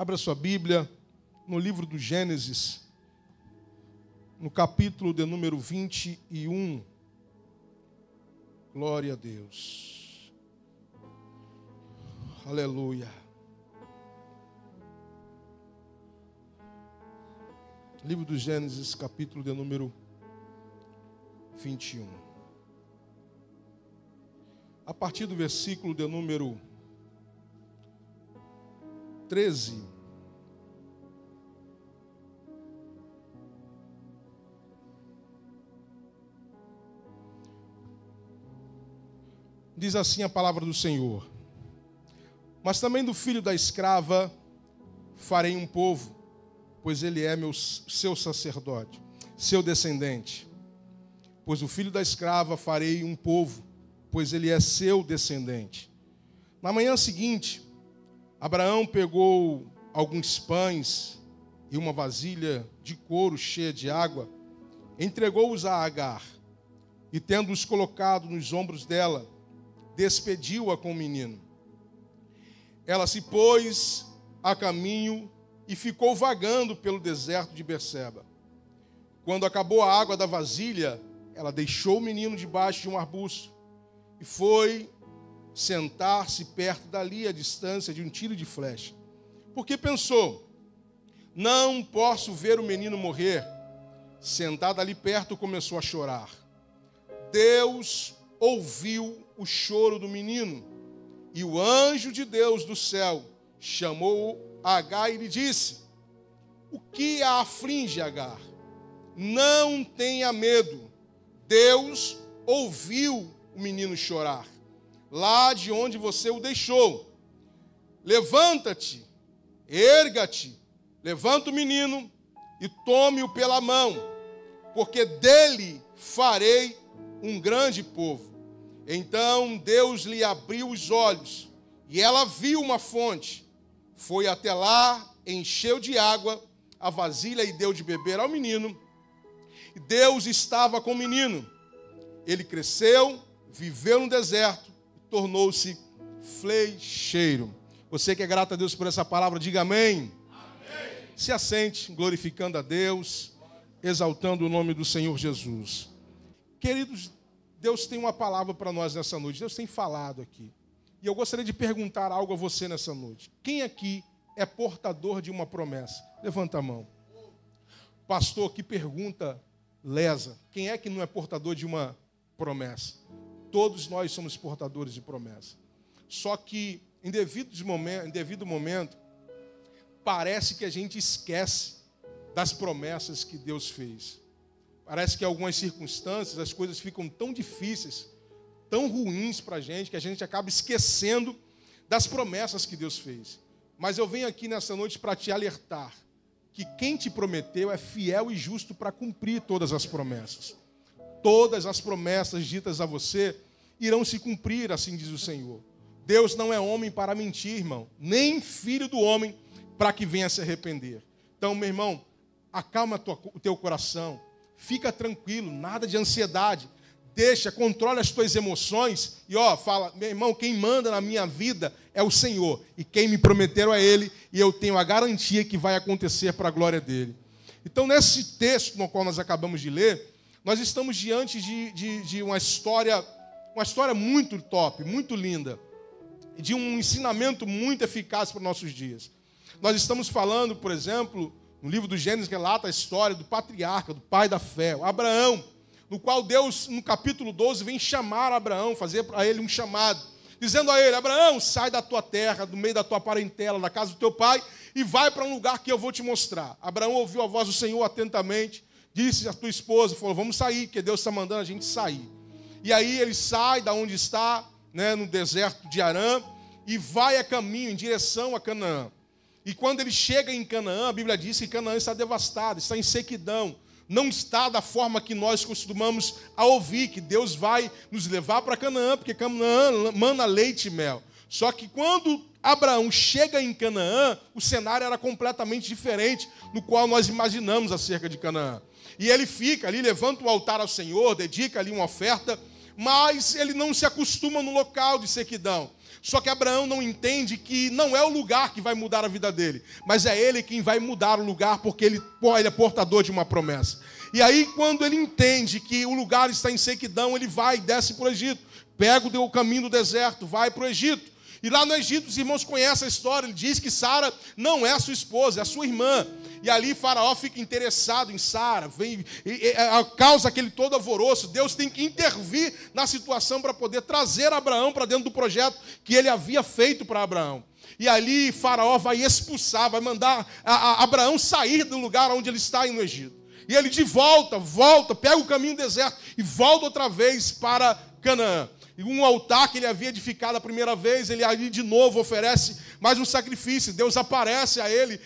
Abra sua Bíblia no livro do Gênesis, no capítulo de número 21. Glória a Deus. Aleluia. Livro do Gênesis, capítulo de número 21. A partir do versículo de número 13. Diz assim a palavra do Senhor: mas também do filho da escrava farei um povo, pois ele é seu sacerdote, seu descendente. Pois o filho da escrava farei um povo, pois ele é seu descendente. Na manhã seguinte, Abraão pegou alguns pães e uma vasilha de couro cheia de água, entregou-os a Agar, e tendo-os colocado nos ombros dela, despediu-a com o menino. Ela se pôs a caminho e ficou vagando pelo deserto de Berseba. Quando acabou a água da vasilha, ela deixou o menino debaixo de um arbusto e foi sentar-se perto dali, à distância de um tiro de flecha. Porque pensou: não posso ver o menino morrer. Sentada ali perto, começou a chorar. Deus ouviu o choro do menino, e o anjo de Deus do céu chamou Agar e lhe disse: o que a aflige, Agar? Não tenha medo. Deus ouviu o menino chorar, lá de onde você o deixou. Levanta-te, erga-te, levanta o menino e tome-o pela mão, porque dele farei um grande povo. Então Deus lhe abriu os olhos, e ela viu uma fonte. Foi até lá, encheu de água a vasilha e deu de beber ao menino. E Deus estava com o menino. Ele cresceu, viveu no deserto e tornou-se flecheiro. Você que é grato a Deus por essa palavra, diga amém. Amém. Se assente, glorificando a Deus, exaltando o nome do Senhor Jesus. Queridos, Deus tem uma palavra para nós nessa noite. Deus tem falado aqui. E eu gostaria de perguntar algo a você nessa noite. Quem aqui é portador de uma promessa? Levanta a mão. Pastor, que pergunta lesa. Quem é que não é portador de uma promessa? Todos nós somos portadores de promessa. Só que, em devido momento, parece que a gente esquece das promessas que Deus fez. Parece que em algumas circunstâncias as coisas ficam tão difíceis, tão ruins para a gente, que a gente acaba esquecendo das promessas que Deus fez. Mas eu venho aqui nessa noite para te alertar que quem te prometeu é fiel e justo para cumprir todas as promessas. Todas as promessas ditas a você irão se cumprir, assim diz o Senhor. Deus não é homem para mentir, irmão, nem filho do homem para que venha se arrepender. Então, meu irmão, acalma o teu coração, fica tranquilo, nada de ansiedade. Controle as tuas emoções e fala: meu irmão, quem manda na minha vida é o Senhor, e quem me prometeram é Ele, e eu tenho a garantia que vai acontecer para a glória dele. Então, nesse texto no qual nós acabamos de ler, nós estamos diante de uma história muito top, muito linda, de um ensinamento muito eficaz para os nossos dias. Nós estamos falando, por exemplo, no livro do Gênesis, relata a história do patriarca, do pai da fé, o Abraão, no qual Deus, no capítulo 12, vem chamar Abraão, fazer para ele um chamado, dizendo a ele: Abraão, sai da tua terra, do meio da tua parentela, da casa do teu pai, e vai para um lugar que eu vou te mostrar. Abraão ouviu a voz do Senhor atentamente, disse à tua esposa, falou: vamos sair, porque Deus está mandando a gente sair. E aí ele sai da onde está, no deserto de Harã, e vai a caminho, em direção a Canaã. E quando ele chega em Canaã, a Bíblia diz que Canaã está devastada, está em sequidão. Não está da forma que nós costumamos a ouvir, que Deus vai nos levar para Canaã, porque Canaã mana leite e mel. Só que quando Abraão chega em Canaã, o cenário era completamente diferente do qual nós imaginamos acerca de Canaã. E ele fica ali, levanta o altar ao Senhor, dedica ali uma oferta, mas ele não se acostuma no local de sequidão. Só que Abraão não entende que não é o lugar que vai mudar a vida dele, mas é ele quem vai mudar o lugar, porque ele é portador de uma promessa. E aí, quando ele entende que o lugar está em sequidão, ele vai e desce para o Egito. Pega o caminho do deserto, vai para o Egito. E lá no Egito, os irmãos conhecem a história. Ele diz que Sara não é a sua esposa, é a sua irmã. E ali Faraó fica interessado em Sara, causa aquele todo alvoroço. Deus tem que intervir na situação para poder trazer Abraão para dentro do projeto que ele havia feito para Abraão. E ali Faraó vai expulsar, vai mandar Abraão sair do lugar onde ele está no Egito. E ele de volta, pega o caminho do deserto e volta outra vez para Canaã. E um altar que ele havia edificado a primeira vez, ele ali de novo oferece mais um sacrifício. Deus aparece a ele,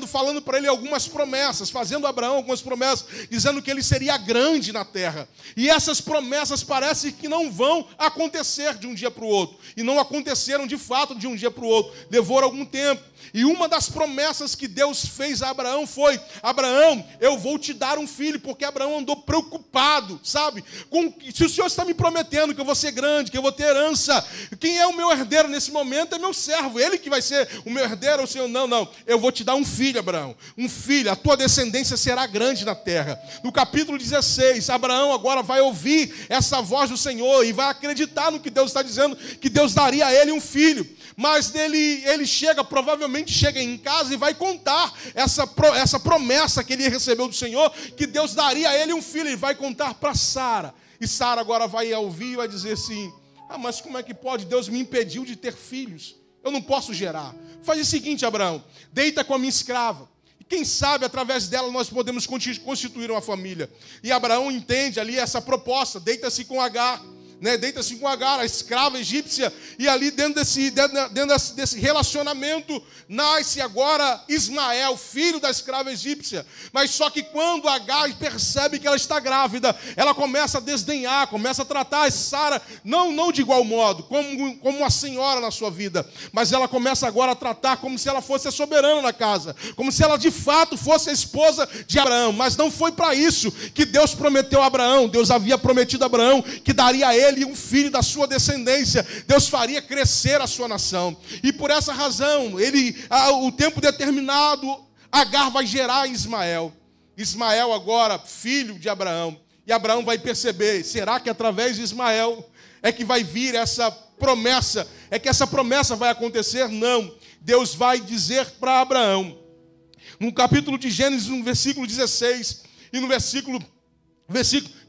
falando para ele algumas promessas, fazendo a Abraão algumas promessas, dizendo que ele seria grande na terra. E essas promessas parecem que não vão acontecer de um dia para o outro. E não aconteceram de fato de um dia para o outro. Levou algum tempo. E uma das promessas que Deus fez a Abraão foi: Abraão, eu vou te dar um filho, porque Abraão andou preocupado, sabe? Se o Senhor está me prometendo que eu vou ser grande, que eu vou ter herança, quem é o meu herdeiro nesse momento é meu servo, ele que vai ser o meu herdeiro. O Senhor, não, eu vou te dar um filho, Abraão, um filho, a tua descendência será grande na terra. No capítulo 16, Abraão agora vai ouvir essa voz do Senhor e vai acreditar no que Deus está dizendo, que Deus daria a ele um filho. Mas ele provavelmente chega em casa e vai contar essa promessa que ele recebeu do Senhor, que Deus daria a ele um filho. Ele vai contar para Sara. E Sara agora vai ouvir e vai dizer assim: mas como é que pode? Deus me impediu de ter filhos. Eu não posso gerar. Faz o seguinte, Abraão, deita com a minha escrava. E quem sabe, através dela, nós podemos constituir uma família. E Abraão entende ali essa proposta, deita-se com Agar. Deita-se com Agar, a escrava egípcia, e ali dentro desse relacionamento nasce agora Ismael, filho da escrava egípcia. Mas só que quando Agar percebe que ela está grávida, ela começa a desdenhar, começa a tratar Sara não de igual modo, como uma senhora na sua vida, mas ela começa agora a tratar como se ela fosse a soberana na casa, como se ela de fato fosse a esposa de Abraão. Mas não foi para isso que Deus prometeu a Abraão. Deus havia prometido a Abraão que daria a ele um filho da sua descendência. Deus faria crescer a sua nação. E por essa razão, o tempo determinado, Agar vai gerar Ismael. Ismael agora, filho de Abraão. E Abraão vai perceber: será que através de Ismael é que vai vir essa promessa? É que essa promessa vai acontecer? Não. Deus vai dizer para Abraão, no capítulo de Gênesis, no versículo 16, e no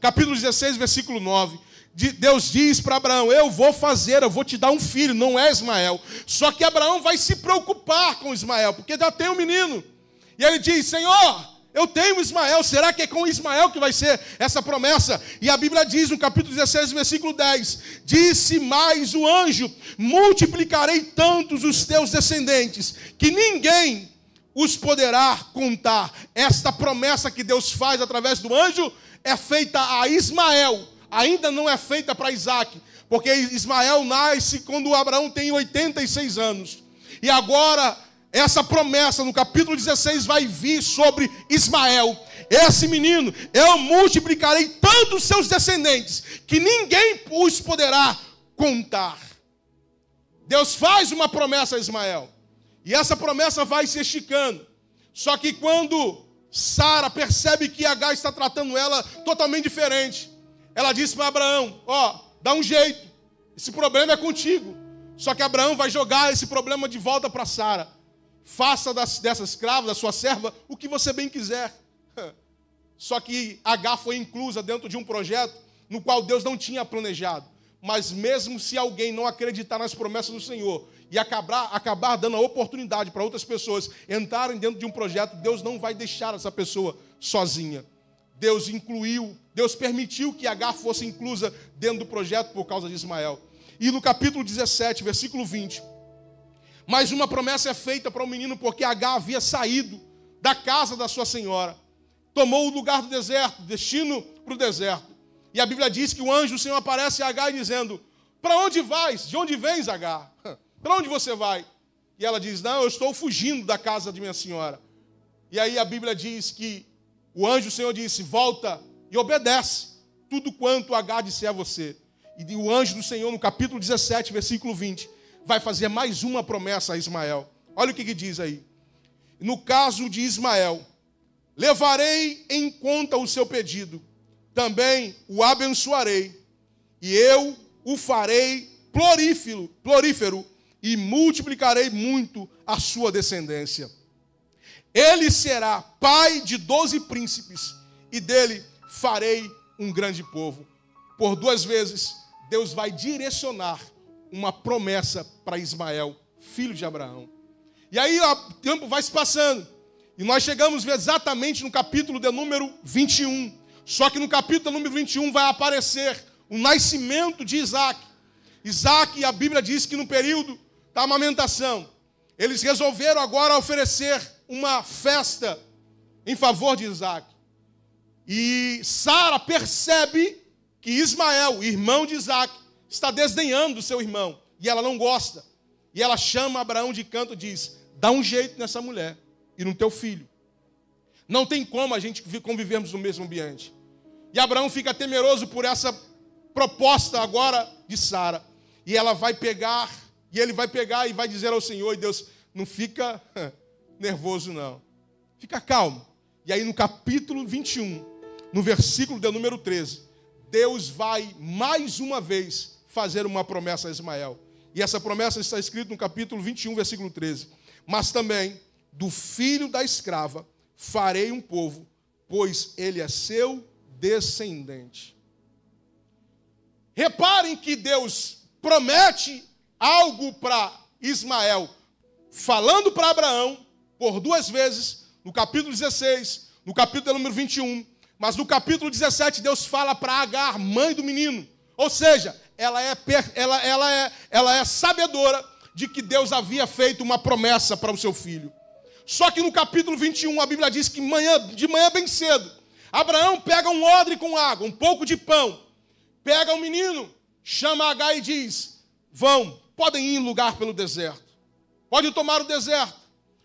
capítulo 16, versículo 9, Deus diz para Abraão: eu vou te dar um filho, não é Ismael. Só que Abraão vai se preocupar com Ismael, porque já tem um menino. E ele diz: Senhor, eu tenho Ismael, será que é com Ismael que vai ser essa promessa? E a Bíblia diz no capítulo 16, versículo 10: disse mais o anjo: multiplicarei tantos os teus descendentes, que ninguém os poderá contar. Esta promessa que Deus faz através do anjo é feita a Ismael. Ainda não é feita para Isaac, porque Ismael nasce quando Abraão tem 86 anos. E agora, essa promessa no capítulo 16 vai vir sobre Ismael. Esse menino: eu multiplicarei tantos seus descendentes, que ninguém os poderá contar. Deus faz uma promessa a Ismael, e essa promessa vai se esticando. Só que quando Sara percebe que Agar está tratando ela totalmente diferente, ela disse para Abraão: dá um jeito, esse problema é contigo. Só que Abraão vai jogar esse problema de volta para Sara. Faça dessa escrava, da sua serva, o que você bem quiser. Só que Agar foi inclusa dentro de um projeto no qual Deus não tinha planejado. Mas mesmo se alguém não acreditar nas promessas do Senhor e acabar dando a oportunidade para outras pessoas entrarem dentro de um projeto, Deus não vai deixar essa pessoa sozinha. Deus permitiu que Agar fosse inclusa dentro do projeto por causa de Ismael. E no capítulo 17, versículo 20, mais uma promessa é feita para o menino, porque Agar havia saído da casa da sua senhora, tomou o lugar do deserto, destino para o deserto. E a Bíblia diz que o anjo do Senhor aparece a Agar dizendo: para onde vais? De onde vens, Agar? Para onde você vai? E ela diz: não, eu estou fugindo da casa de minha senhora. E aí a Bíblia diz que o anjo do Senhor disse: volta e obedece tudo quanto Agar disser a você. E o anjo do Senhor, no capítulo 17, versículo 20, vai fazer mais uma promessa a Ismael. Olha o que diz aí. No caso de Ismael, levarei em conta o seu pedido, também o abençoarei, e eu o farei florífero e multiplicarei muito a sua descendência. Ele será pai de 12 príncipes, e dele farei um grande povo. Por 2 vezes, Deus vai direcionar uma promessa para Ismael, filho de Abraão. E aí o tempo vai se passando, e nós chegamos exatamente no capítulo de número 21. Só que no capítulo número 21 vai aparecer o nascimento de Isaac. Isaac, a Bíblia diz que no período da amamentação, eles resolveram agora oferecer uma festa em favor de Isaac. E Sara percebe que Ismael, irmão de Isaac, está desdenhando do seu irmão. E ela não gosta. E ela chama Abraão de canto e diz: dá um jeito nessa mulher e no teu filho. Não tem como a gente convivermos no mesmo ambiente. E Abraão fica temeroso por essa proposta agora de Sara. E ela vai pegar, e ele vai pegar e vai dizer ao Senhor, e Deus, não fica nervoso não. Fica calmo. E aí no capítulo 21, no versículo de número 13, Deus vai mais uma vez fazer uma promessa a Ismael. E essa promessa está escrita no capítulo 21, versículo 13. Mas também do filho da escrava farei um povo, pois ele é seu descendente. Reparem que Deus promete algo para Ismael, falando para Abraão por 2 vezes, no capítulo 16, no capítulo número 21, mas no capítulo 17 Deus fala para Agar, mãe do menino. Ou seja, ela é sabedora de que Deus havia feito uma promessa para o seu filho. Só que no capítulo 21 a Bíblia diz que de manhã bem cedo, Abraão pega um odre com água, um pouco de pão, pega o menino, chama Agar e diz: podem ir em lugar pelo deserto, pode tomar o deserto,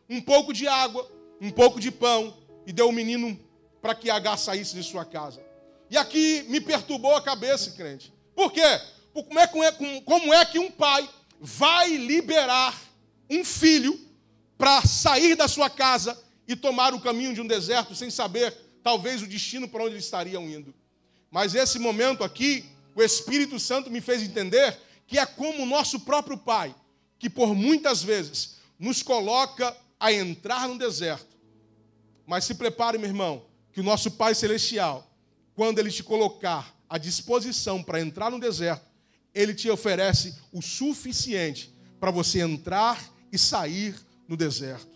um pouco de água, um pouco de pão, e deu o menino para que Agar saísse de sua casa. E aqui me perturbou a cabeça, crente. Por quê? Como é que um pai vai liberar um filho para sair da sua casa e tomar o caminho de um deserto sem saber, talvez, o destino para onde eles estariam indo? Mas esse momento aqui, o Espírito Santo me fez entender que é como o nosso próprio Pai, que por muitas vezes nos coloca a entrar no deserto. Mas se prepare, meu irmão, que o nosso Pai Celestial, quando Ele te colocar à disposição para entrar no deserto, Ele te oferece o suficiente para você entrar e sair no deserto.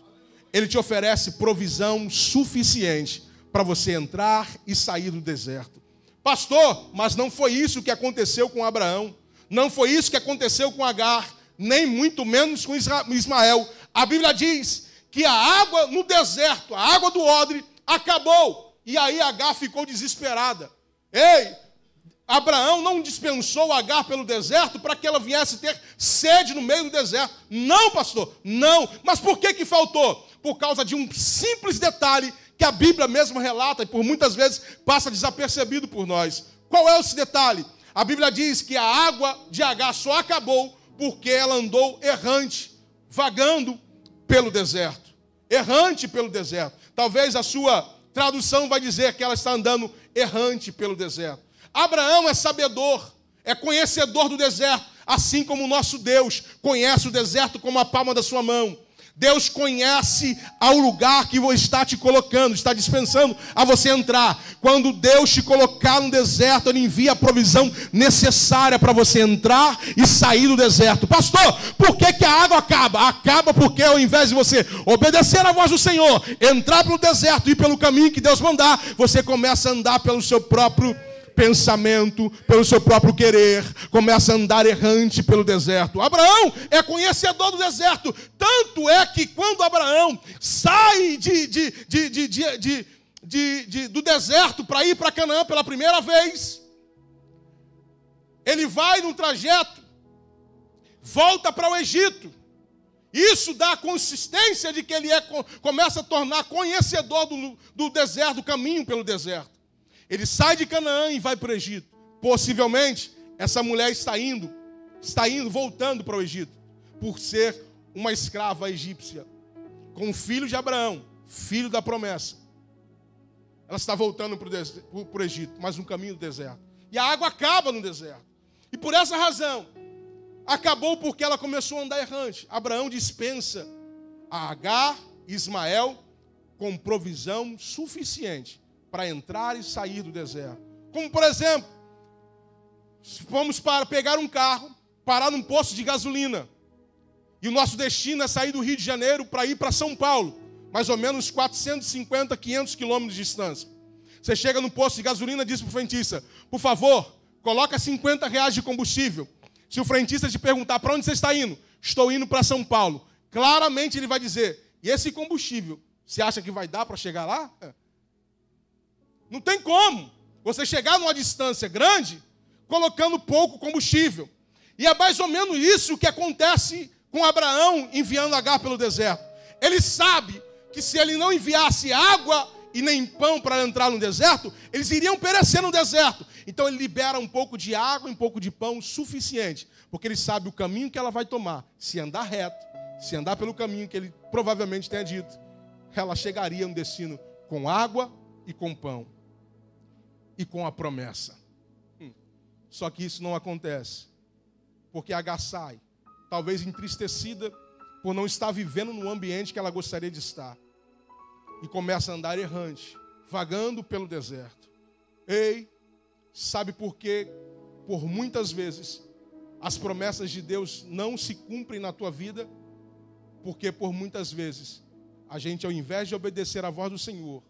Ele te oferece provisão suficiente para você entrar e sair do deserto. Pastor, mas não foi isso que aconteceu com Abraão, não foi isso que aconteceu com Agar, nem muito menos com Ismael. A Bíblia diz que a água no deserto, a água do odre, acabou. E aí Agar ficou desesperada. Ei, Abraão não dispensou Agar pelo deserto para que ela viesse ter sede no meio do deserto. Não, pastor, não. Mas por que faltou? Por causa de um simples detalhe que a Bíblia mesmo relata e por muitas vezes passa desapercebido por nós. Qual é esse detalhe? A Bíblia diz que a água de Agar só acabou porque ela andou errante, vagando pelo deserto. Errante pelo deserto. Talvez a sua tradução vai dizer que ela está andando errante pelo deserto. Abraão é sabedor, é conhecedor do deserto, assim como o nosso Deus conhece o deserto como a palma da sua mão. Deus conhece ao lugar que está te colocando, está dispensando a você entrar. Quando Deus te colocar no deserto, Ele envia a provisão necessária para você entrar e sair do deserto. Pastor, por que a água acaba? Acaba porque ao invés de você obedecer à voz do Senhor, entrar pelo deserto e ir pelo caminho que Deus mandar, você começa a andar pelo seu próprio pensamento, pelo seu próprio querer, começa a andar errante pelo deserto. Abraão é conhecedor do deserto, tanto é que quando Abraão sai do deserto para ir para Canaã pela primeira vez, ele vai num trajeto, volta para o Egito. Isso dá a consistência de que ele começa a tornar conhecedor do deserto, do caminho pelo deserto. Ele sai de Canaã e vai para o Egito. Possivelmente, essa mulher está indo, voltando para o Egito. por ser uma escrava egípcia, com o filho de Abraão, filho da promessa. Ela está voltando para o Egito, mas no caminho do deserto. E a água acaba no deserto. E por essa razão, acabou porque ela começou a andar errante. Abraão dispensa a Agar e Ismael com provisão suficiente para entrar e sair do deserto. Como, por exemplo, vamos para pegar um carro, parar num posto de gasolina. E o nosso destino é sair do Rio de Janeiro para ir para São Paulo. Mais ou menos 450, 500 quilômetros de distância. Você chega no posto de gasolina e diz para o frentista: por favor, coloca R$50 de combustível. Se o frentista te perguntar para onde você está indo, estou indo para São Paulo. Claramente ele vai dizer: e esse combustível, você acha que vai dar para chegar lá? Não tem como você chegar numa distância grande colocando pouco combustível. E é mais ou menos isso que acontece com Abraão enviando Agar pelo deserto. Ele sabe que se ele não enviasse água e nem pão para entrar no deserto, eles iriam perecer no deserto. Então ele libera um pouco de água e um pouco de pão suficiente, porque ele sabe o caminho que ela vai tomar. Se andar reto, se andar pelo caminho que ele provavelmente tenha dito, ela chegaria no destino com água e com pão. E com a promessa. Só que isso não acontece, porque Agar sai, talvez entristecida por não estar vivendo no ambiente que ela gostaria de estar. E começa a andar errante, vagando pelo deserto. Ei, sabe por quê? Por muitas vezes as promessas de Deus não se cumprem na tua vida, porque por muitas vezes a gente, ao invés de obedecer à voz do Senhor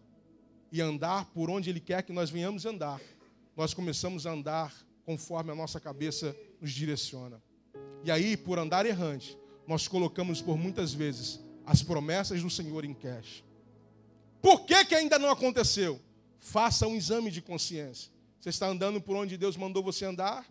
e andar por onde Ele quer que nós venhamos andar, nós começamos a andar conforme a nossa cabeça nos direciona. E aí, por andar errante, nós colocamos por muitas vezes as promessas do Senhor em queixa. Por que ainda não aconteceu? Faça um exame de consciência. Você está andando por onde Deus mandou você andar?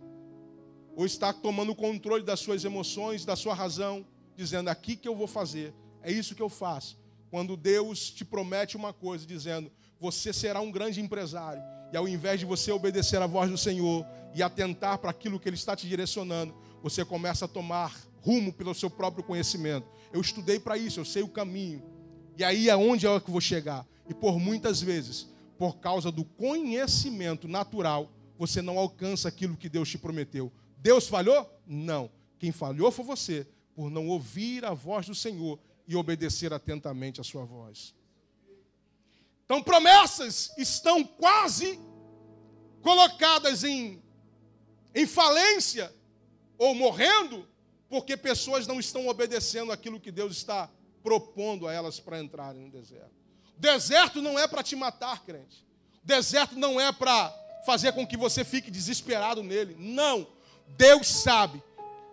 Ou está tomando o controle das suas emoções, da sua razão, dizendo: aqui que eu vou fazer, é isso que eu faço. Quando Deus te promete uma coisa, dizendo: você será um grande empresário, e ao invés de você obedecer à voz do Senhor e atentar para aquilo que Ele está te direcionando, você começa a tomar rumo pelo seu próprio conhecimento. Eu estudei para isso, eu sei o caminho. E aí é onde é que eu vou chegar. E por muitas vezes, por causa do conhecimento natural, você não alcança aquilo que Deus te prometeu. Deus falhou? Não. Quem falhou foi você, por não ouvir a voz do Senhor e obedecer atentamente a sua voz. Então, promessas estão quase colocadas em falência ou morrendo, porque pessoas não estão obedecendo aquilo que Deus está propondo a elas para entrarem no deserto. O deserto não é para te matar, crente. O deserto não é para fazer com que você fique desesperado nele. Não. Deus sabe,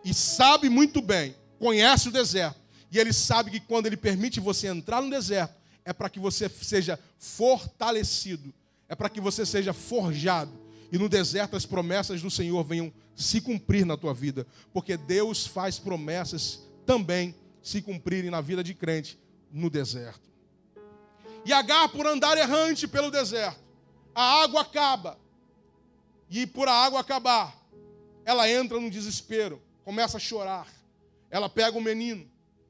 e sabe muito bem, conhece o deserto. E Ele sabe que quando Ele permite você entrar no deserto, é para que você seja fortalecido, é para que você seja forjado. E no deserto as promessas do Senhor venham se cumprir na tua vida. Porque Deus faz promessas também se cumprirem na vida de crente no deserto. E Agar, por andar errante pelo deserto, a água acaba. E por a água acabar, ela entra num desespero, começa a chorar. Ela pega o menino.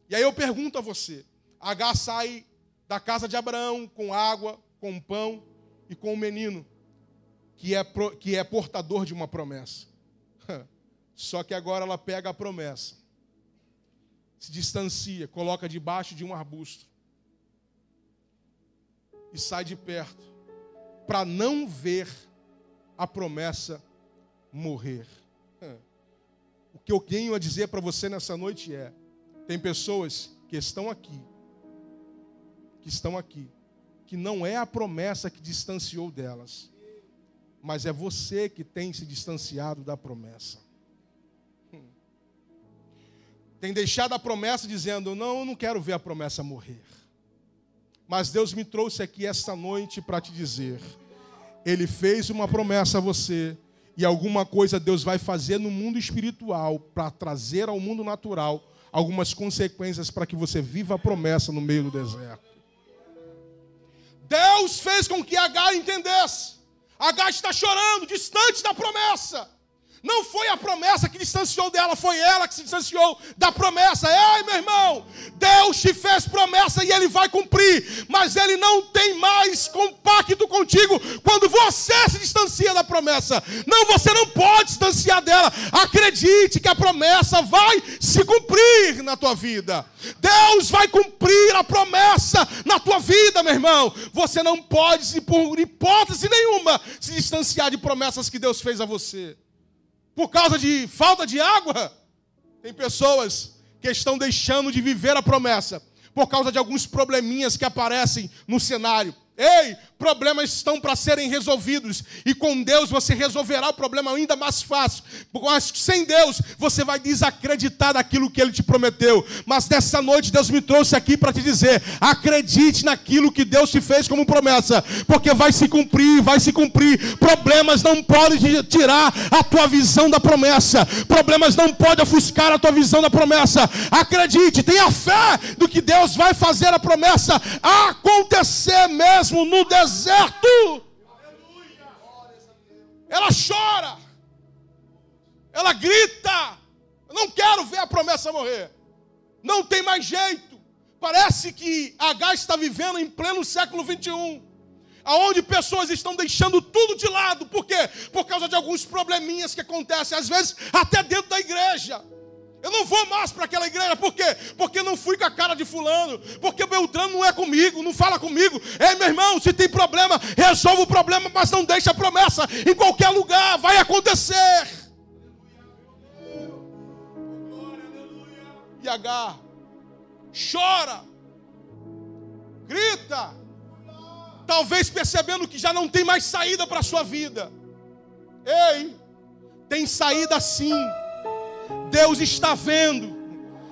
E aí eu pergunto a você, Agar sai da casa de Abraão com água, com pão e com o menino, que é portador de uma promessa. Só que agora ela pega a promessa, se distancia, coloca debaixo de um arbusto e sai de perto para não ver a promessa morrer. O que eu tenho a dizer para você nessa noite é: tem pessoas que estão aqui, que não é a promessa que distanciou delas, mas é você que tem se distanciado da promessa. Tem deixado a promessa dizendo: não, eu não quero ver a promessa morrer. Mas Deus me trouxe aqui esta noite para te dizer: Ele fez uma promessa a você, e alguma coisa Deus vai fazer no mundo espiritual para trazer ao mundo natural algumas consequências para que você viva a promessa no meio do deserto. Deus fez com que Agar entendesse. Agar está chorando, distante da promessa. Não foi a promessa que distanciou dela, foi ela que se distanciou da promessa. Ei, meu irmão, Deus te fez promessa e Ele vai cumprir, mas Ele não tem mais compacto contigo quando você se distancia da promessa. Não, você não pode distanciar dela. Acredite que a promessa vai se cumprir na tua vida. Deus vai cumprir a promessa na tua vida, meu irmão. Você não pode, por hipótese nenhuma, se distanciar de promessas que Deus fez a você. Por causa de falta de água, tem pessoas que estão deixando de viver a promessa por causa de alguns probleminhas que aparecem no cenário. Ei, problemas estão para serem resolvidos. E com Deus você resolverá o problema ainda mais fácil. Mas sem Deus você vai desacreditar daquilo que Ele te prometeu. Mas nessa noite Deus me trouxe aqui para te dizer: acredite naquilo que Deus te fez como promessa, porque vai se cumprir, vai se cumprir. Problemas não podem tirar a tua visão da promessa. Problemas não podem ofuscar a tua visão da promessa. Acredite, tenha fé do que Deus vai fazer a promessa acontecer mesmo no deserto. Ela chora, ela grita: eu não quero ver a promessa morrer, não tem mais jeito. Parece que Agar está vivendo em pleno século 21, aonde pessoas estão deixando tudo de lado. Por quê? Por causa de alguns probleminhas que acontecem, às vezes até dentro da igreja. Eu não vou mais para aquela igreja. Por quê? Porque não fui com a cara de fulano. Porque o Beltrano não é comigo, não fala comigo. Ei, meu irmão, se tem problema, resolve o problema, mas não deixa a promessa em qualquer lugar. Vai acontecer. E Agar chora, grita, talvez percebendo que já não tem mais saída para a sua vida. Ei, tem saída sim. Deus está vendo.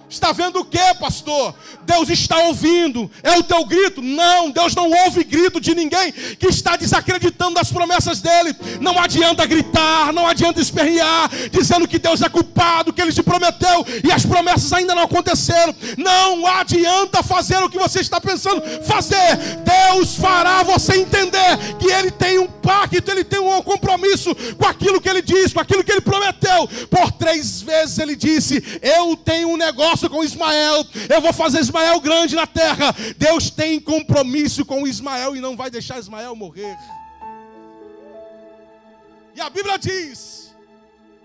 Está vendo o que, pastor? Deus está ouvindo. É o teu grito? Não, Deus não ouve grito de ninguém que está desacreditando das promessas dele. Não adianta gritar, não adianta espernear, dizendo que Deus é culpado, que Ele te prometeu e as promessas ainda não aconteceram. Não adianta fazer o que você está pensando fazer. Deus fará você entender que Ele tem um pacto, Ele tem um compromisso com aquilo que Ele diz, com aquilo que Ele prometeu. Por 3 vezes Ele disse: eu tenho um negócio com Ismael, eu vou fazer Ismael grande na terra. Deus tem compromisso com Ismael e não vai deixar Ismael morrer. E a Bíblia diz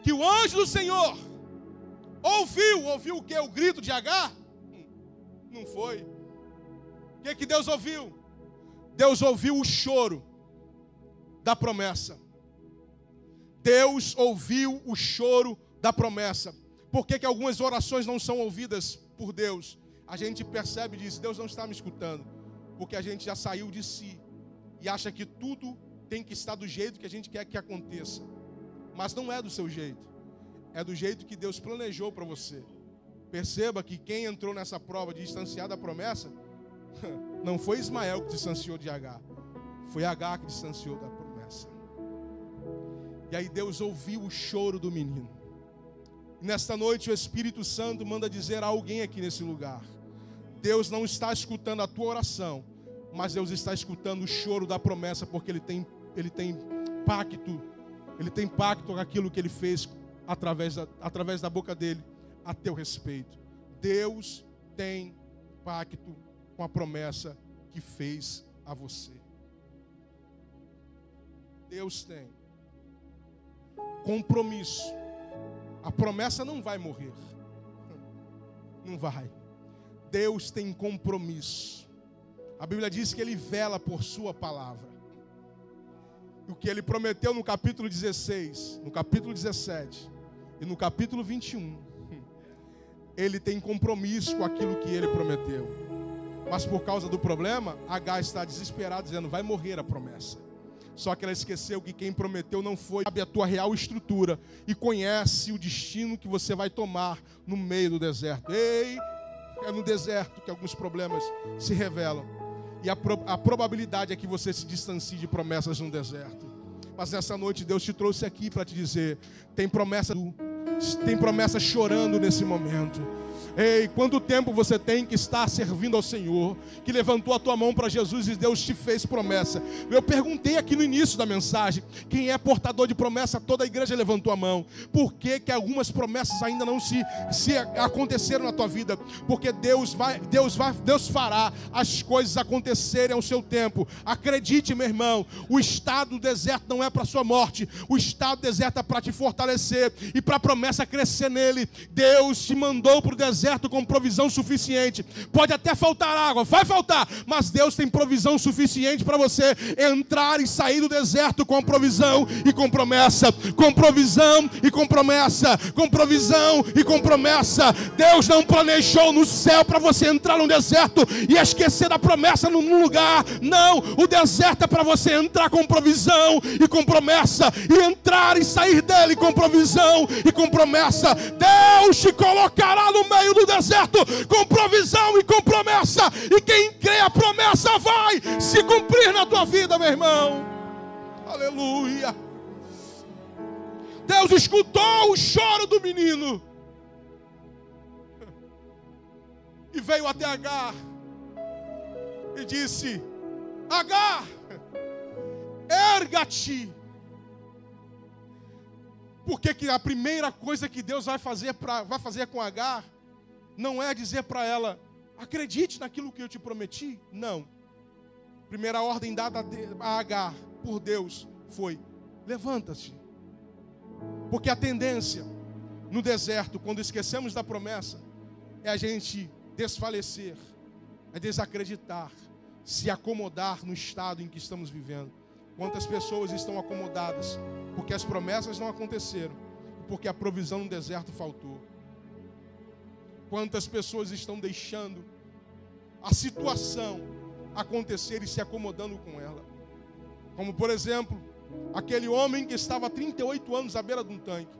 que o anjo do Senhor ouviu o que? O grito de Agar? Não foi. O que Deus ouviu? Deus ouviu o choro da promessa. Deus ouviu o choro da promessa. Por que algumas orações não são ouvidas por Deus? A gente percebe e diz: Deus não está me escutando. Porque a gente já saiu de si e acha que tudo tem que estar do jeito que a gente quer que aconteça. Mas não é do seu jeito. É do jeito que Deus planejou para você. Perceba que quem entrou nessa prova de distanciar da promessa não foi Ismael que distanciou de Agar. Foi Agar que distanciou da promessa. E aí Deus ouviu o choro do menino. Nesta noite o Espírito Santo manda dizer a alguém aqui nesse lugar: Deus não está escutando a tua oração, mas Deus está escutando o choro da promessa, porque Ele tem pacto com aquilo que Ele fez através da boca dele a teu respeito. Deus tem pacto com a promessa que fez a você. Deus tem compromisso. A promessa não vai morrer. Não vai. Deus tem compromisso. A Bíblia diz que Ele vela por sua palavra. O que Ele prometeu no capítulo 16, no capítulo 17 e no capítulo 21, Ele tem compromisso com aquilo que Ele prometeu. Mas por causa do problema, Agar está desesperada, dizendo: vai morrer a promessa. Só que ela esqueceu que quem prometeu não foi. Sabe a tua real estrutura e conhece o destino que você vai tomar no meio do deserto. Ei, é no deserto que alguns problemas se revelam. E a probabilidade é que você se distancie de promessas no deserto. Mas nessa noite Deus te trouxe aqui para te dizer: tem promessa chorando nesse momento. Ei, quanto tempo você tem que estar servindo ao Senhor, que levantou a tua mão para Jesus e Deus te fez promessa? Eu perguntei aqui no início da mensagem, quem é portador de promessa? Toda a igreja levantou a mão. Por que que algumas promessas ainda não se aconteceram na tua vida? Porque Deus fará as coisas acontecerem ao seu tempo. Acredite, meu irmão, o estado do deserto não é para a sua morte, o estado do deserto é para te fortalecer e para a promessa crescer nele. Deus te mandou para o deserto com provisão suficiente. Pode até faltar água, vai faltar, mas Deus tem provisão suficiente para você entrar e sair do deserto com provisão e com promessa, com provisão e com promessa, com provisão e com promessa. Deus não planejou no céu para você entrar no deserto e esquecer da promessa num lugar. Não, o deserto é para você entrar com provisão e com promessa, e entrar e sair dele com provisão e com promessa. Deus te colocará no meio do deserto com provisão e com promessa, e quem crê a promessa vai se cumprir na tua vida, meu irmão. Aleluia. Deus escutou o choro do menino e veio até Agar e disse: Agar, erga-te. Porque que a primeira coisa que Deus vai fazer com Agar não é dizer para ela: acredite naquilo que eu te prometi. Não. Primeira ordem dada a Agar por Deus foi: levanta-te. Porque a tendência no deserto, quando esquecemos da promessa, é a gente desfalecer, é desacreditar, se acomodar no estado em que estamos vivendo. Quantas pessoas estão acomodadas porque as promessas não aconteceram, porque a provisão no deserto faltou? Quantas pessoas estão deixando a situação acontecer e se acomodando com ela? Como, por exemplo, aquele homem que estava há 38 anos à beira de um tanque,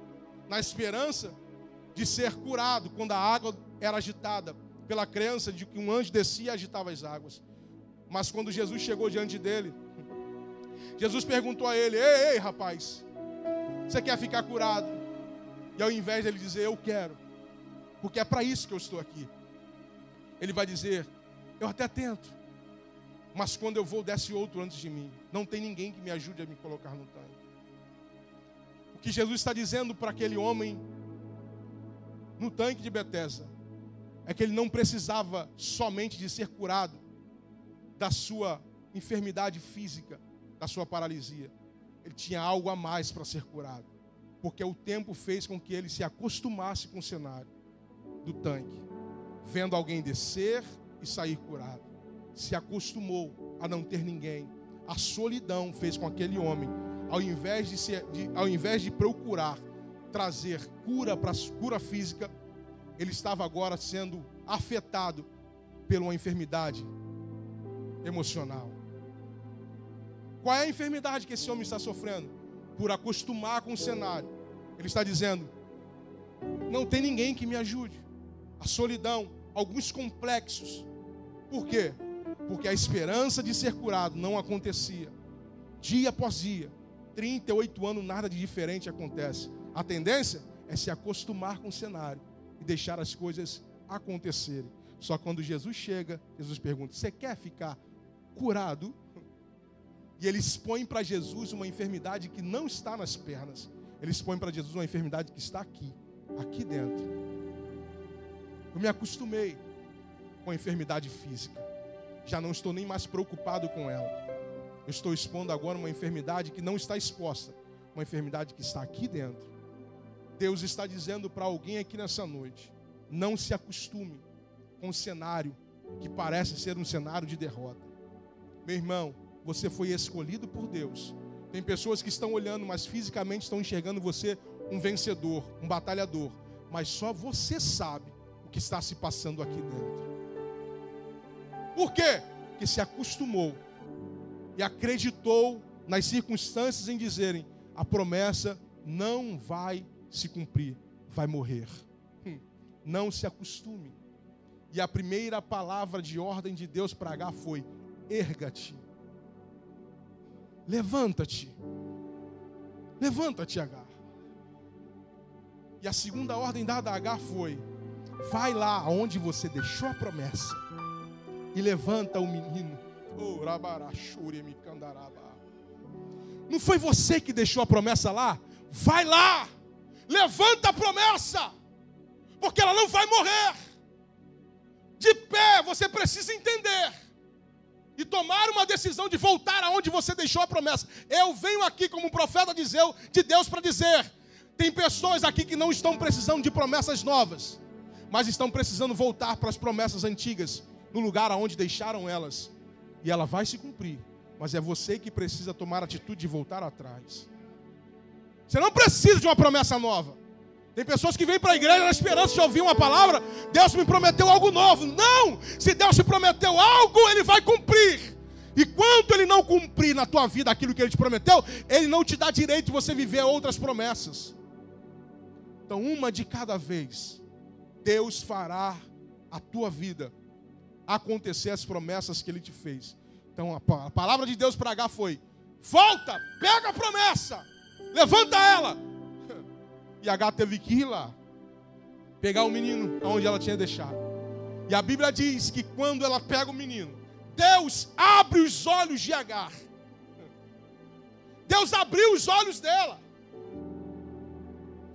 na esperança de ser curado quando a água era agitada, pela crença de que um anjo descia e agitava as águas. Mas quando Jesus chegou diante dele, Jesus perguntou a ele: ei, rapaz, você quer ficar curado? E ao invés de ele dizer: eu quero, porque é para isso que eu estou aqui, ele vai dizer: eu até tento, mas quando eu vou, desce outro antes de mim. Não tem ninguém que me ajude a me colocar no tanque. O que Jesus está dizendo para aquele homem no tanque de Betesda é que ele não precisava somente de ser curado da sua enfermidade física, da sua paralisia. Ele tinha algo a mais para ser curado, porque o tempo fez com que ele se acostumasse com o cenário do tanque, vendo alguém descer e sair curado. Se acostumou a não ter ninguém. A solidão fez com aquele homem, ao invés de procurar trazer cura física, ele estava agora sendo afetado por uma enfermidade emocional. Qual é a enfermidade que esse homem está sofrendo? Por acostumar com o cenário. Ele está dizendo: não tem ninguém que me ajude. A solidão, alguns complexos. Por quê? Porque a esperança de ser curado não acontecia. Dia após dia, 38 anos, nada de diferente acontece. A tendência é se acostumar com o cenário e deixar as coisas acontecerem. Só quando Jesus chega, Jesus pergunta: você quer ficar curado? E ele expõe para Jesus uma enfermidade que não está nas pernas. Ele expõe para Jesus uma enfermidade que está aqui dentro. Eu me acostumei com a enfermidade física. Já não estou nem mais preocupado com ela. Eu estou expondo agora uma enfermidade que não está exposta. Uma enfermidade que está aqui dentro. Deus está dizendo para alguém aqui nessa noite: não se acostume com um cenário que parece ser um cenário de derrota. Meu irmão, você foi escolhido por Deus. Tem pessoas que estão olhando, mas fisicamente estão enxergando você um vencedor, um batalhador. Mas só você sabe o que está se passando aqui dentro. Por quê? Porque se acostumou e acreditou nas circunstâncias em dizerem: a promessa não vai se cumprir, vai morrer. Não se acostume. E a primeira palavra de ordem de Deus para Agar foi: erga-te. Levanta-te. Levanta-te, Agar. E a segunda ordem dada a Agar foi: vai lá onde você deixou a promessa e levanta o menino. Não foi você que deixou a promessa lá? Vai lá, levanta a promessa, porque ela não vai morrer. De pé, você precisa entender e tomar uma decisão de voltar aonde você deixou a promessa. Eu venho aqui como profeta de Deus para dizer: tem pessoas aqui que não estão precisando de promessas novas, mas estão precisando voltar para as promessas antigas, no lugar aonde deixaram elas. E ela vai se cumprir, mas é você que precisa tomar a atitude de voltar atrás. Você não precisa de uma promessa nova. Tem pessoas que vêm para a igreja na esperança de ouvir uma palavra: Deus me prometeu algo novo. Não! Se Deus te prometeu algo, Ele vai cumprir. E quando Ele não cumprir na tua vida aquilo que Ele te prometeu, Ele não te dá direito de você viver outras promessas. Então, uma de cada vez, Deus fará a tua vida acontecer as promessas que Ele te fez. Então, a palavra de Deus para H foi: volta, pega a promessa, levanta ela. E H teve que ir lá, pegar o menino onde ela tinha deixado. E a Bíblia diz que quando ela pega o menino, Deus abre os olhos de Agar. Deus abriu os olhos dela.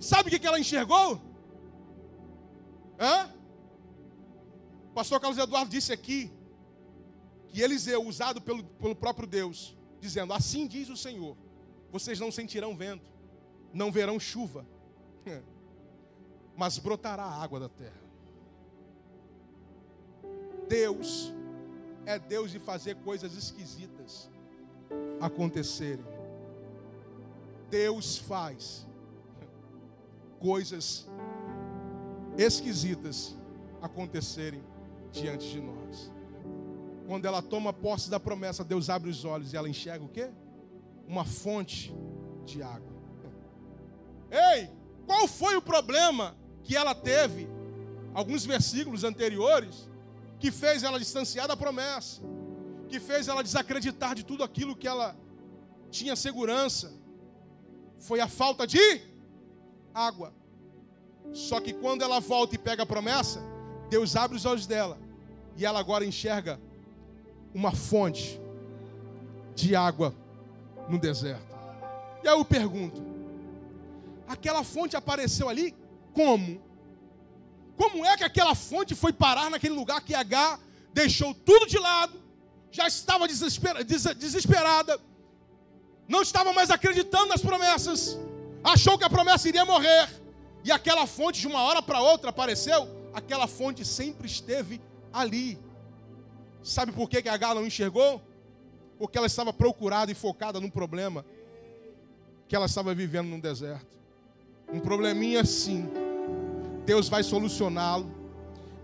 Sabe o que ela enxergou? O pastor Carlos Eduardo disse aqui que Eliseu, usado pelo próprio Deus, dizendo: assim diz o Senhor, vocês não sentirão vento, não verão chuva, mas brotará água da terra. Deus é Deus de fazer coisas esquisitas acontecerem. Deus faz coisas esquisitas acontecerem diante de nós. Quando ela toma posse da promessa, Deus abre os olhos e ela enxerga o quê? Uma fonte de água. Ei, qual foi o problema que ela teve, alguns versículos anteriores, que fez ela distanciar da promessa, que fez ela desacreditar de tudo aquilo que ela tinha segurança? Foi a falta de água. Só que quando ela volta e pega a promessa, Deus abre os olhos dela e ela agora enxerga uma fonte de água no deserto. E aí eu pergunto: aquela fonte apareceu ali como? Como é que aquela fonte foi parar naquele lugar que Agar deixou tudo de lado, já estava desesperada, não estava mais acreditando nas promessas, achou que a promessa iria morrer, e aquela fonte de uma hora para outra apareceu? Aquela fonte sempre esteve ali. Sabe por que Agar não enxergou? Porque ela estava procurada e focada num problema que ela estava vivendo no deserto. Um probleminha assim, Deus vai solucioná-lo,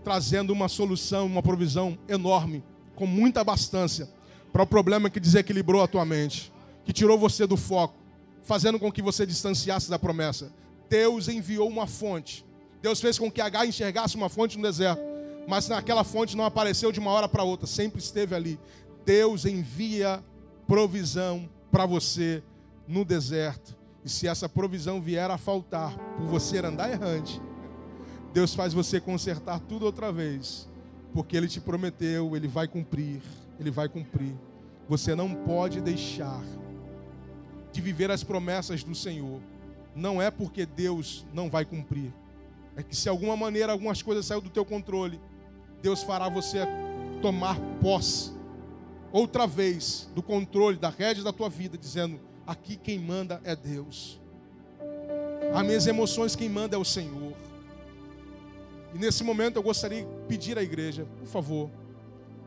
trazendo uma solução, uma provisão enorme, com muita abastança, para o problema que desequilibrou a tua mente, que tirou você do foco, fazendo com que você distanciasse da promessa. Deus enviou uma fonte. Deus fez com que Agar enxergasse uma fonte no deserto, mas naquela fonte não apareceu de uma hora para outra, sempre esteve ali. Deus envia provisão para você no deserto. E se essa provisão vier a faltar por você andar errante, Deus faz você consertar tudo outra vez, porque Ele te prometeu, Ele vai cumprir, Ele vai cumprir. Você não pode deixar de viver as promessas do Senhor. Não é porque Deus não vai cumprir, é que se de alguma maneira algumas coisas saíram do teu controle, Deus fará você tomar posse outra vez do controle da rédea da tua vida, dizendo: aqui quem manda é Deus, as minhas emoções quem manda é o Senhor. E nesse momento eu gostaria de pedir à igreja, por favor,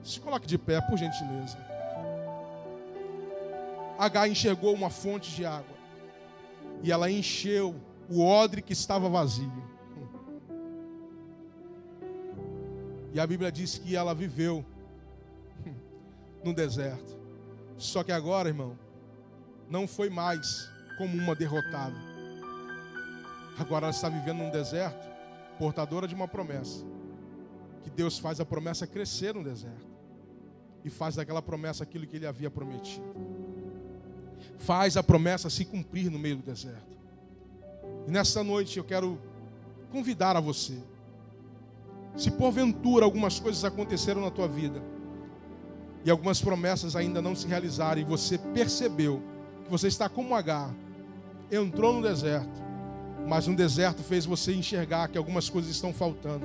se coloque de pé, por gentileza. Agar enxergou uma fonte de água e ela encheu o odre que estava vazio. E a Bíblia diz que ela viveu no deserto. Só que agora, irmão, não foi mais como uma derrotada. Agora ela está vivendo num deserto, portadora de uma promessa. Que Deus faz a promessa crescer no deserto. E faz daquela promessa aquilo que Ele havia prometido. Faz a promessa se cumprir no meio do deserto. E nessa noite eu quero convidar a você Se porventura algumas coisas aconteceram na tua vida e algumas promessas ainda não se realizaram e você percebeu que você está como Agar, entrou no deserto, mas no deserto fez você enxergar que algumas coisas estão faltando,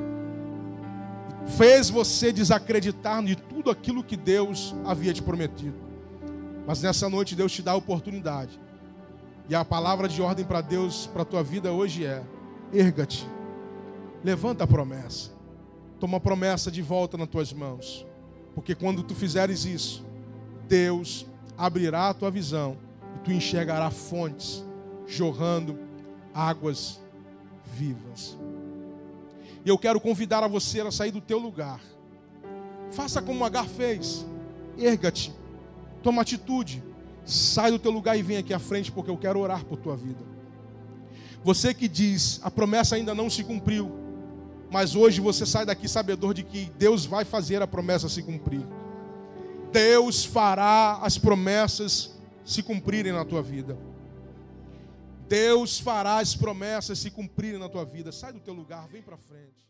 fez você desacreditar de tudo aquilo que Deus havia te prometido. Mas nessa noite Deus te dá a oportunidade, e a palavra de ordem para Deus, para a tua vida hoje é: erga-te, levanta a promessa, toma a promessa de volta nas tuas mãos, porque quando tu fizeres isso, Deus abrirá a tua visão e tu enxergarás fontes jorrando águas vivas. E eu quero convidar a você a sair do teu lugar. Faça como Agar fez. Erga-te, toma atitude, sai do teu lugar e vem aqui à frente, porque eu quero orar por tua vida. Você que diz: a promessa ainda não se cumpriu, mas hoje você sai daqui sabedor de que Deus vai fazer a promessa se cumprir. Deus fará as promessas se cumprirem na tua vida. Deus fará as promessas se cumprirem na tua vida. Sai do teu lugar, vem para frente.